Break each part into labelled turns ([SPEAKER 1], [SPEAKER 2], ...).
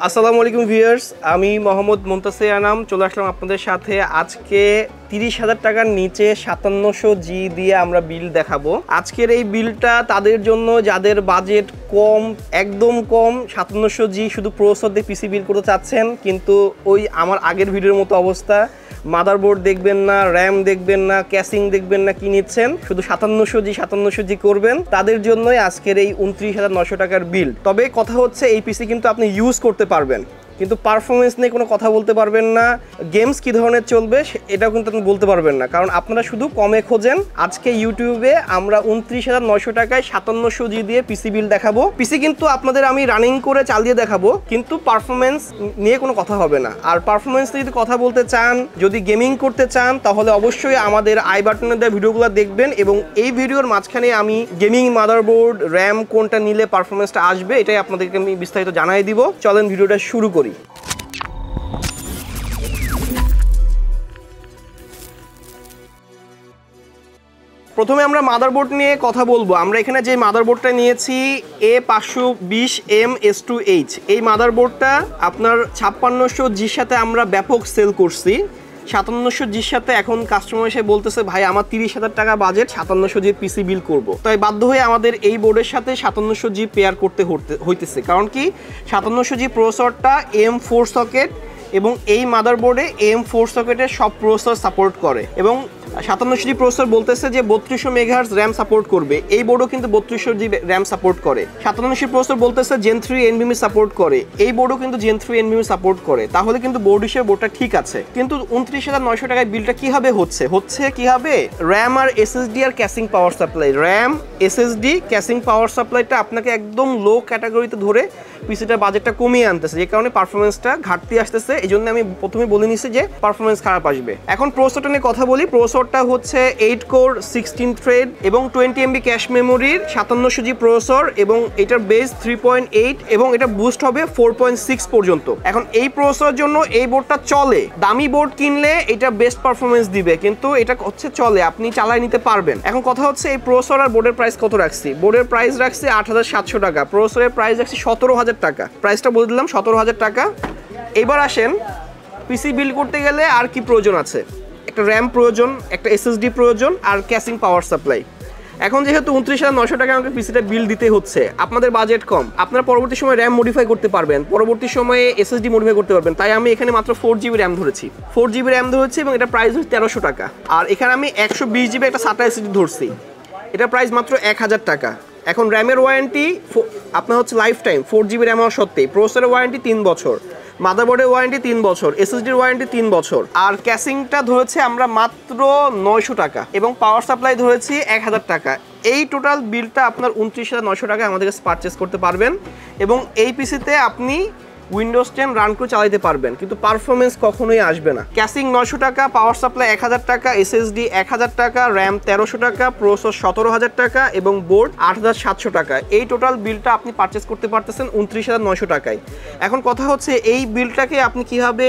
[SPEAKER 1] আসসালামু আলাইকুম ভিউয়ার্স, আমি মোহাম্মদ মুনতাসির আনাম চলে আসলাম আপনাদের সাথে। আজকে 30,000 টাকার নিচে 5700G দিয়ে আমরা বিল দেখাবো। আজকের এই বিলটা তাদের জন্য যাদের বাজেট কম, একদম কম, 5700G শুধু প্রসেসর দিয়ে পিসি বিল করতে চাচ্ছেন, কিন্তু ওই আমার আগের ভিডিওর মতো অবস্থা, মাদারবোর্ড দেখবেন না, র্যাম দেখবেন না, ক্যাসিং দেখবেন না, কি নিচ্ছেন শুধু 5700G করবেন, তাদের জন্যই আজকের এই 29,900 টাকার বিল। তবে কথা হচ্ছে এই পিসি কিন্তু আপনি ইউজ করতে পারবেন, কিন্তু পারফরমেন্স নিয়ে কোনো কথা বলতে পারবেন না। গেমস কী ধরনের চলবে এটাও কিন্তু আপনি বলতে পারবেন না, কারণ আপনারা শুধু কমে খোঁজেন। আজকে ইউটিউবে আমরা 29,900 টাকায় 5700G দিয়ে পিসি বিল দেখাবো। পিসি কিন্তু আপনাদের আমি রানিং করে চালিয়ে দেখাবো, কিন্তু পারফরমেন্স নিয়ে কোনো কথা হবে না। আর পারফরমেন্স নিয়ে যদি কথা বলতে চান, যদি গেমিং করতে চান, তাহলে অবশ্যই আমাদের আই বাটনে দেওয়া ভিডিওগুলো দেখবেন, এবং এই ভিডিওর মাঝখানে আমি গেমিং মাদারবোর্ড, র্যাম কোনটা নিলে পারফরমেন্সটা আসবে এটাই আপনাদেরকে আমি বিস্তারিত জানাই দিব। চলেন ভিডিওটা শুরু করি। প্রথমে আমরা মাদারবোর্ড নিয়ে কথা বলবো। আমরা এখানে যে মাদারবোর্ডটা নিয়েছি A520M/S2H, এই মাদারবোর্ডটা আপনার 5600Gর সাথে আমরা ব্যাপক সেল করছি। 5700Gর সাথে এখন কাস্টমার এসে বলতেছে, ভাই আমার 30,000 টাকা বাজেট, 5700G পিসি বিল করবো। তাই বাধ্য হয়ে আমাদের এই বোর্ডের সাথে 5700G পেয়ার করতে হইতেছে। কারণ কি, 5700G প্রসেসরটা M4 সকেট, এবং এই মাদারবোর্ডে M4 সকেটের সব প্রসেসর সাপোর্ট করে, এবং 5700G প্রসেসর বলতেছে যে 3200 মেগাহার্টজ র্যাম সাপোর্ট করবে। এই বোর্ডও কিন্তু 3200G র্যাম সাপোর্ট করে। 5700G প্রসেসর বলতেছে Gen 3 NVMe সাপোর্ট করে, এই বোর্ডও কিন্তু Gen 3 NVMe সাপোর্ট করে। তাহলে কিন্তু বোর্ড হিসেবে বোর্ডটা ঠিক আছে। কিন্তু 29,900 টাকায় বিলটা কিভাবে হচ্ছে কিভাবে? র্যাম আর এসএসডি আর casing power supply, RAM, SSD, casing power সাপ্লাইটা আপনাকে একদম লো ক্যাটাগরিতে ধরে পিসিটার বাজেটটা কমিয়ে আনতেছে, যে কারণে পারফরমেন্সটা ঘাটতি আসতেছে। এই জন্য আমি প্রথমে বলে নিছি যে পারফরমেন্স খারাপ আসবে। এখন প্রসেসরটা নিয়ে কথা বলি। প্রসেসরটা হচ্ছে 8 কোর 16 থ্রেড এবং 20 MB ক্যাশ মেমোরির 5700G প্রসেসর, এবং এটার বেস 3.8 এবং এটা বুস্ট হবে 4.6 পর্যন্ত। এখন এই প্রসেসরের জন্য এই বোর্ডটা চলে। দামি বোর্ড কিনলে এটা বেস্ট পারফরমেন্স দিবে, কিন্তু এটা হচ্ছে চলে, আপনি চালায় নিতে পারবেন। এখন কথা হচ্ছে এই প্রসেসর আর বোর্ডের প্রাইস কত রাখছি? বোর্ডের প্রাইস রাখছি 8,700 টাকা, প্রসেসরের প্রাইস রাখছি 17,000 টাকা। প্রাইসটা বলে দিলাম 17,000 টাকা। এবার আসেন, পিসি বিল করতে গেলে আর কি প্রয়োজন আছে? একটা র্যাম প্রয়োজন, একটা এসএসডি প্রয়োজন, আর ক্যাসিং পাওয়ার সাপ্লাই। এখন যেহেতু 29,900 টাকা আমাকে পিসিটা বিল দিতে হচ্ছে, আপনাদের বাজেট কম, আপনারা পরবর্তী সময় র্যাম মডিফাই করতে পারবেন, পরবর্তী সময়ে এসএসডি মডিফাই করতে পারবেন। তাই আমি এখানে মাত্র 4GB র্যাম ধরেছি, 4GB র্যাম ধরেছি, এবং এটা প্রাইস হচ্ছে 1300 টাকা। আর এখানে আমি 120GB একটা SATA এসএসডি ধরছি, এটা প্রাইস মাত্র 1000 টাকা। এখন র্যামের ওয়ারেন্টি আপনার হচ্ছে লাইফ টাইম, 4GB র্যাম হওয়ার সত্ত্বেই। প্রসেসরের ওয়ারেন্টি 3 বছর, মাদারবোর্ডের ওয়ারেন্টি 3 বছর, এসএসডির ওয়ারেন্টি 3 বছর। আর ক্যাসিংটা ধরেছে আমরা মাত্র 900 টাকা, এবং পাওয়ার সাপ্লাই ধরেছি 1000 টাকা। এই টোটাল বিলটা আপনার 29,900 টাকায় আমাদের কাছে পারচেস করতে পারবেন, এবং এই পিসিতে আপনি উইন্ডোজ 10 রান করে চালাতে পারবেন, কিন্তু পারফরমেন্স কখনোই আসবে না। ক্যাসিং 900 টাকা, পাওয়ার সাপ্লাই 1000 টাকা, এসএসডি 1000 টাকা, র্যাম 1300 টাকা, প্রসেসর 17,000 টাকা, এবং বোর্ড 8,700 টাকা। এই টোটাল বিলটা আপনি পারচেস করতে পারতেছেন 29,900 টাকায়। এখন কথা হচ্ছে এই বিলটাকে আপনি কিভাবে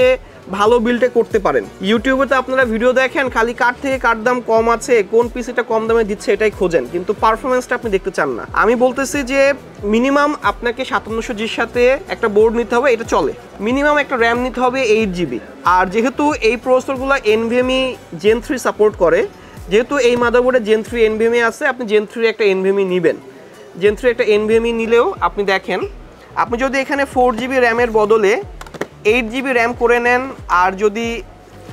[SPEAKER 1] ভালো বিলটা করতে পারেন। ইউটিউবে তো আপনারা ভিডিও দেখেন, খালি কার থেকে কার দাম কম আছে, কোন পিসিটা কম দামে দিচ্ছে এটাই খোঁজেন, কিন্তু পারফরমেন্সটা আপনি দেখতে চান না। আমি বলতেছি যে মিনিমাম আপনাকে 5700Gর সাথে একটা বোর্ড নিতে হবে, এটা চলে। মিনিমাম একটা র্যাম নিতে হবে 8GB। আর যেহেতু এই প্রসেসরগুলো NVMe Gen 3 সাপোর্ট করে, যেহেতু এই মাদারবোর্ডে Gen 3 NVMe আছে, আপনি Gen 3 একটা NVMe নেবেন। Gen 3 একটা NVMe নিলেও আপনি দেখেন, আপনি যদি এখানে 4GB র্যামের বদলে 8GB র্যাম করে নেন, আর যদি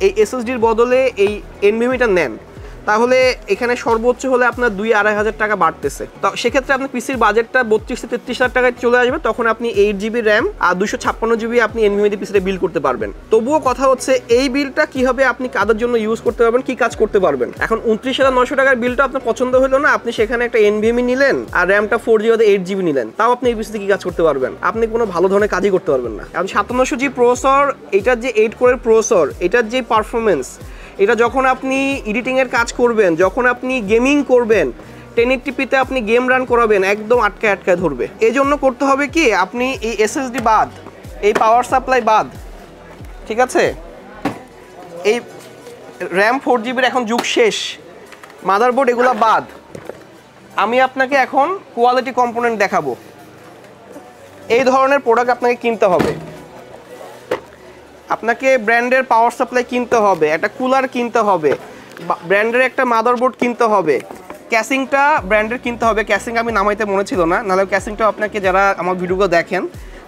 [SPEAKER 1] এই এসএসডির বদলে এই NVMeটা নেন, তাহলে এখানে সর্বোচ্চ হলে আপনার 2-2.5 হাজার টাকা বাড়তেছে। তো সেক্ষেত্রে আপনার পিসির বাজেটটা 32-33 হাজার টাকায় চলে আসবে। তখন আপনি 8GB র্যাম আর 256GB আপনি NVMe দিয়ে পিসিটা বিল করতে পারবেন। তবুও কথা হচ্ছে এই বিলটা কীভাবে আপনি কাদের জন্য ইউজ করতে পারবেন, কি কাজ করতে পারবেন। এখন 29,900 টাকার বিলটা আপনার পছন্দ হলো না, আপনি সেখানে একটা NVMe নিলেন আর র্যামটা 4GB 8GB নিলেন, তাও আপনি এই পিসিতে কী কাজ করতে পারবেন? আপনি কোনো ভালো ধরনের কাজই করতে পারবেন না। এখন 5700G প্রসেসর, এটার যে 8 কোরের প্রসেসর, এটার যে পারফরমেন্স, এটা যখন আপনি এডিটিংয়ের কাজ করবেন, যখন আপনি গেমিং করবেন, 1080p-তে আপনি গেম রান করাবেন, একদম আটকায় ধরবে। এই জন্য করতে হবে কি, আপনি এই এসএসডি বাদ, এই পাওয়ার সাপ্লাই বাদ, ঠিক আছে, এই র্যাম 4GB এখন যুগ শেষ, মাদারবোর্ড এগুলো বাদ, আমি আপনাকে এখন কোয়ালিটি কম্পোনেন্ট দেখাবো। এই ধরনের প্রোডাক্ট আপনাকে কিনতে হবে। আপনাকে ব্র্যান্ডের পাওয়ার সাপ্লাই কিনতে হবে, একটা কুলার কিনতে হবে, ব্র্যান্ডের একটা মাদারবোর্ড কিনতে হবে, ক্যাসিংটা ব্র্যান্ডের কিনতে হবে। ক্যাসিং আমি নামাইতে মনে ছিল না, নাহলে ক্যাসিংটা আপনাকে যারা আমার ভিডিওগুলো দেখেন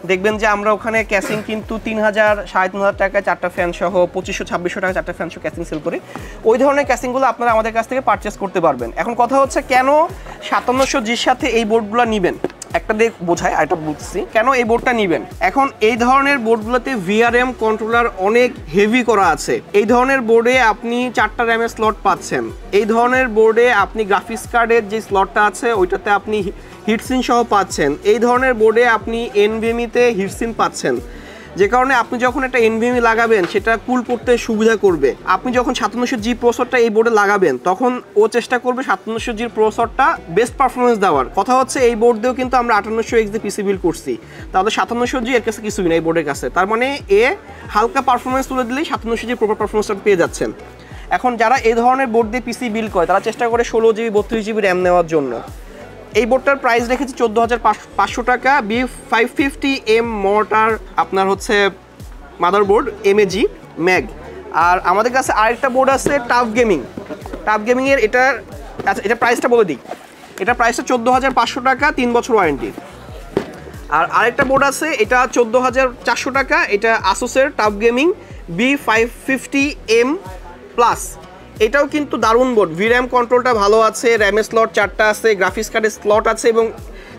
[SPEAKER 1] দেখবেন যে আমরা ওখানে ক্যাসিং কিন্তু 3000 3500 টাকায় 4টা ফ্যান সহ 2500-2600 টাকা 4টা ফ্যান সহ ক্যাসিং সেল করি। ওই ধরনের ক্যাসিংগুলো আপনারা আমাদের কাছ থেকে পারচেস করতে পারবেন। এখন কথা হচ্ছে কেন 5700G'র সাথে এই বোর্ডগুলো নেবেন, একটা দিয়ে বোঝায় আর এটা বুঝছি কেন এই বোর্ডটা নেবেন। এখন এই ধরনের বোর্ডগুলোতে VRM কন্ট্রোলার অনেক হেভি করা আছে। এই ধরনের বোর্ডে আপনি 4টা র্যামের স্লট পাচ্ছেন। এই ধরনের বোর্ডে আপনি গ্রাফিক্স কার্ডের যে স্লটটা আছে ওইটাতে আপনি হিটসিন সহ পাচ্ছেন। এই ধরনের বোর্ডে আপনি NVMe-তে হিটসিন পাচ্ছেন, যে কারণে আপনি যখন একটা NVMe লাগাবেন সেটা কুল করতে সুবিধা করবে। আপনি যখন 5700G প্রসেসরটা এই বোর্ডে লাগাবেন তখন ও চেষ্টা করবে 5700G প্রসেসরটা বেস্ট পারফরমেন্স দেওয়ার। কথা হচ্ছে এই বোর্ড দিয়েও কিন্তু আমরা 5800X দিয়ে পিসি বিল্ড করছি, তাহলে 5700G এর কাছে কিছুই না এই বোর্ডের কাছে। তার মানে এ হালকা পারফরমেন্স তুলে দিলেই 5700G প্রপার পারফরমেন্সটা পেয়ে যাচ্ছেন। এখন যারা এই ধরনের বোর্ড দিয়ে পিসি বিল্ড করে তারা চেষ্টা করে 16GB 32GB র্যাম নেওয়ার জন্য। এই বোর্ডটার প্রাইস রেখেছি 14500 টাকা। B550M মোটর আপনার হচ্ছে মাদারবোর্ড MAG ম্যাগ। আর আমাদের কাছে আরেকটা বোর্ড আছে টাফ গেমিংয়ের। এটা প্রাইসটা বলে দিই, এটা প্রাইসটা 14500 টাকা, 3 বছর ওয়ারেন্টি। আর আরেকটা বোর্ড আছে এটা 14400 টাকা, এটা আসুসের টাফ গেমিং B550M প্লাস। এটাও কিন্তু দারুণ বোর্ড, VRAM কন্ট্রোলটা ভালো আছে, র্যামের স্লট 4টা আছে, গ্রাফিক্স কার্ডের স্লট আছে এবং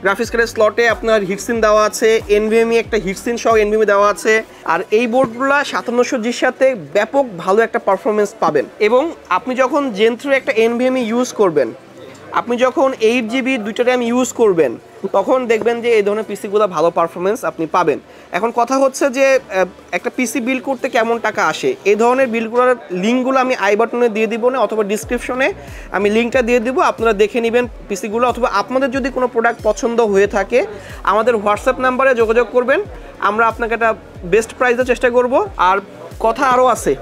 [SPEAKER 1] গ্রাফিক্স কার্ডের স্লটে আপনার হিটসিন দেওয়া আছে, NVMe একটা হিটসিন সহ NVMe দেওয়া আছে। আর এই বোর্ডগুলো 5700G'র সাথে ব্যাপক ভালো একটা পারফরমেন্স পাবেন। এবং আপনি যখন Gen 3 একটা NVMe ইউজ করবেন, আপনি যখন 8GB 2টা র্যাম ইউজ করবেন তখন দেখবেন যে এই ধরনের পিসিগুলো ভালো পারফরমেন্স আপনি পাবেন। এখন কথা হচ্ছে যে একটা পিসি বিল্ড করতে কেমন টাকা আসে, এই ধরনের বিল্ডগুলোর লিঙ্কগুলো আমি আই বাটনে দিয়ে দিব না, অথবা ডিসক্রিপশনে আমি লিঙ্কটা দিয়ে দিব, আপনারা দেখে নেবেন পিসিগুলো। অথবা আপনাদের যদি কোনো প্রোডাক্ট পছন্দ হয়ে থাকে আমাদের হোয়াটসঅ্যাপ নাম্বারে যোগাযোগ করবেন, আমরা আপনাকে একটা বেস্ট প্রাইসের চেষ্টা করব। আর কথা আরও আছে,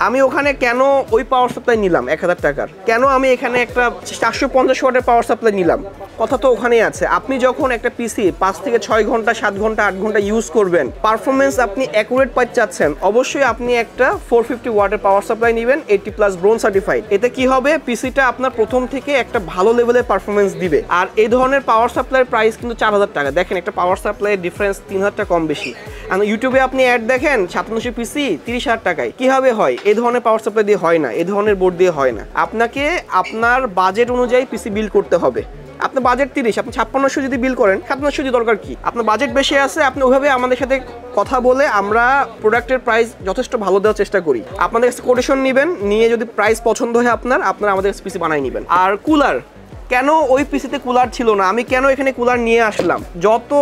[SPEAKER 1] আমি ওখানে কেন ওই পাওয়ার সাপ্লাই নিলাম 1000 টাকার, কেন আমি এখানে একটা 450 ওয়াটের পাওয়ার সাপ্লাই নিলাম, কথা তো ওখানেই আছে। আপনি যখন একটা পিসি 5 থেকে 6 ঘন্টা 7 ঘন্টা 8 ঘন্টা ইউজ করবেন, পারফরমেন্স আপনি অ্যাকুরেট পাইতে চাচ্ছেন, অবশ্যই আপনি একটা 450 ওয়াটের পাওয়ার সাপ্লাই নেবেন 80+ ব্রোঞ্জ সার্টিফাইড। এতে কি হবে, পিসিটা আপনার প্রথম থেকে একটা ভালো লেভেলের পারফরমেন্স দিবে। আর এই ধরনের পাওয়ার সাপ্লাইয়ের প্রাইস কিন্তু 4000 টাকা। দেখেন একটা পাওয়ার সাপ্লাইয়ের ডিফারেন্স 3000 টাকা কম বেশি। আর ইউটিউবে আপনি অ্যাড দেখেন 5700 পিসি 30000 টাকায়, কীভাবে হয়? এই ধরনের পাওয়ার সাপ্লাই দিয়ে হয় না, এই ধরনের বোর্ড দিয়ে হয় না। আপনাকে আপনার বাজেট অনুযায়ী পিসি বিল্ড করতে হবে। আপনার বাজেট 30, আপনি 5600 যদি বিল করেন 5700 দরকার কি? আপনার বাজেট বেশি আছে, আপনি ওইভাবে আমাদের সাথে কথা বলে আমরা প্রোডাক্টের প্রাইস যথেষ্ট ভালো দেওয়ার চেষ্টা করি। আপনাদের কাছে কোটেশন নেবেন, নিয়ে যদি প্রাইস পছন্দ হয় আপনারা আমাদের কাছে পিসি বানিয়ে নেবেন। আর কুলার, কেন ওই পিসিতে কুলার ছিল না, আমি কেন এখানে কুলার নিয়ে আসলাম? যত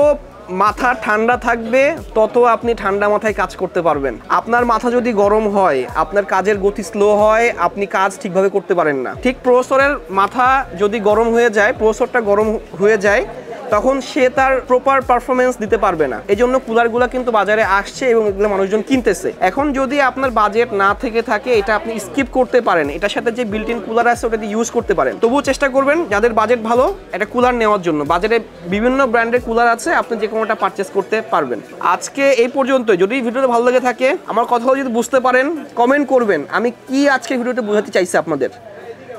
[SPEAKER 1] মাথা ঠান্ডা থাকবে তত আপনি ঠান্ডা মাথায় কাজ করতে পারবেন। আপনার মাথা যদি গরম হয়, আপনার কাজের গতি স্লো হয়, আপনি কাজ ঠিকভাবে করতে পারেন না। ঠিক প্রসেসরের মাথা যদি গরম হয়ে যায়, প্রসেসরটা গরম হয়ে যায়, তখন সে তার প্রপার পারফরমেন্স দিতে পারবে না। এই জন্য কুলারগুলো কিন্তু বাজারে আসছে এবং এগুলো মানুষজন কিনতেছে। এখন যদি আপনার বাজেট না থেকে থাকে, এটা আপনি স্কিপ করতে পারেন, এটার সাথে যে বিল্ট ইন কুলার আছে ওটা দিয়ে ইউজ করতে পারেন। তবুও চেষ্টা করবেন যাদের বাজেট ভালো একটা কুলার নেওয়ার জন্য। বাজারে বিভিন্ন ব্র্যান্ডের কুলার আছে, আপনি যে কোনোটা পারচেস করতে পারবেন। আজকে এই পর্যন্ত। যদি ভিডিওটা ভালো লেগে থাকে, আমার কথাও যদি বুঝতে পারেন, কমেন্ট করবেন আমি কি আজকে ভিডিওতে বোঝাতে চাইছি আপনাদের,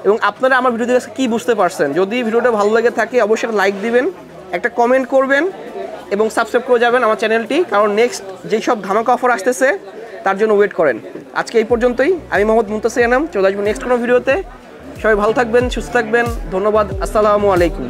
[SPEAKER 1] এবং আপনারা আমার ভিডিও থেকে কি বুঝতে পারছেন। যদি ভিডিওটা ভালো লেগে থাকে অবশ্যই লাইক দিবেন, একটা কমেন্ট করবেন এবং সাবস্ক্রাইব করে যাবেন আমার চ্যানেলটি, কারণ নেক্সট যেই সব ধামাকা অফার আসতেছে তার জন্য ওয়েট করেন। আজকে এই পর্যন্তই। আমি মোহাম্মদ মুনতাসির আনাম, চলে আসবো নেক্সট কোনো ভিডিওতে। সবাই ভালো থাকবেন, সুস্থ থাকবেন। ধন্যবাদ। আসসালামু আলাইকুম।